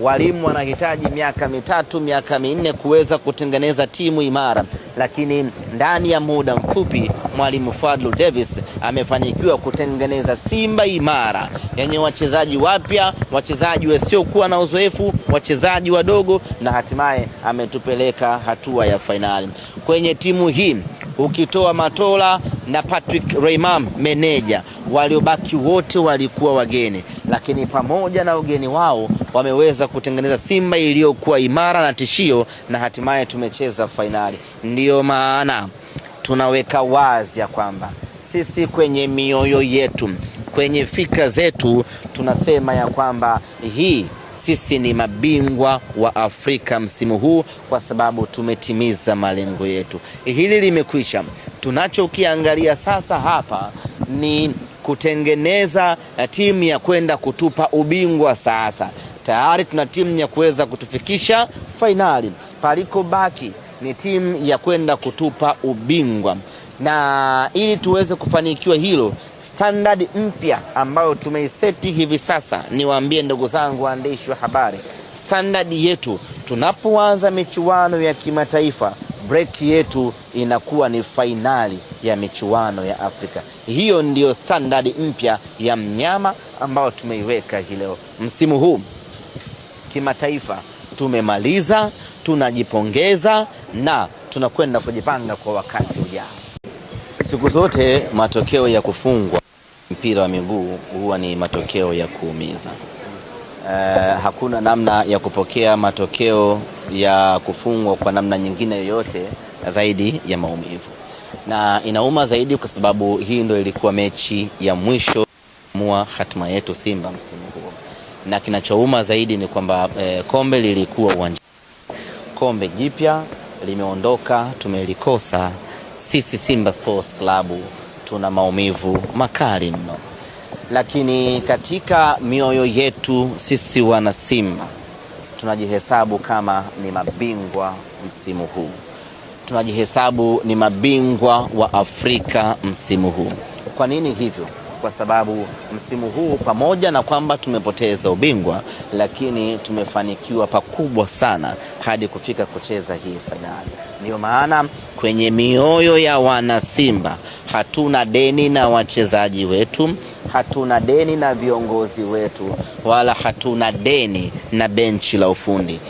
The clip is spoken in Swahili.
Walimu wanahitaji miaka mitatu, miaka minne kuweza kutengeneza timu imara, lakini ndani ya muda mfupi Mwalimu Fadlu Davis amefanikiwa kutengeneza Simba imara yenye wachezaji wapya, wachezaji wasiokuwa na uzoefu, wachezaji wadogo, na hatimaye ametupeleka hatua ya fainali. Kwenye timu hii ukitoa Matola na Patrick Raymond meneja, waliobaki wote walikuwa wageni, lakini pamoja na ugeni wao wameweza kutengeneza Simba iliyokuwa imara na tishio, na hatimaye tumecheza fainali. Ndiyo maana tunaweka wazi ya kwamba sisi kwenye mioyo yetu, kwenye fikra zetu tunasema ya kwamba sisi ni mabingwa wa Afrika msimu huu, kwa sababu tumetimiza malengo yetu. Hili limekwisha. Tunachokiangalia sasa hapa ni kutengeneza timu ya kwenda kutupa ubingwa. Sasa tayari tuna timu ya kuweza kutufikisha fainali. Paliko baki ni timu ya kwenda kutupa ubingwa, na ili tuweze kufanikiwa hilo, standard mpya ambayo tumeiseti hivi sasa, niwaambie ndugu zangu waandishi wa habari, standard yetu tunapoanza michuano ya kimataifa, break yetu inakuwa ni fainali ya michuano ya Afrika. Hiyo ndiyo standard mpya ya mnyama ambao tumeiweka hii leo. Msimu huu kimataifa tumemaliza, tunajipongeza na tunakwenda kujipanga kwa wakati ujao. Siku zote matokeo ya kufungwa mpira wa miguu huwa ni matokeo ya kuumiza. Hakuna namna ya kupokea matokeo ya kufungwa kwa namna nyingine yoyote zaidi ya maumivu, na inauma zaidi kwa sababu hii ndio ilikuwa mechi ya mwisho mua hatima yetu Simba msimu huu, na kinachouma zaidi ni kwamba kombe lilikuwa uwanjani. Kombe jipya limeondoka, tumelikosa. Sisi Simba Sports Club tuna maumivu makali mno, lakini katika mioyo yetu sisi wana Simba tunajihesabu kama ni mabingwa msimu huu, tunajihesabu ni mabingwa wa Afrika msimu huu. Kwa nini hivyo? Kwa sababu msimu huu pamoja na kwamba tumepoteza ubingwa, lakini tumefanikiwa pakubwa sana hadi kufika kucheza hii fainali. Ndio maana kwenye mioyo ya wana Simba hatuna deni na wachezaji wetu, hatuna deni na viongozi wetu, wala hatuna deni na benchi la ufundi.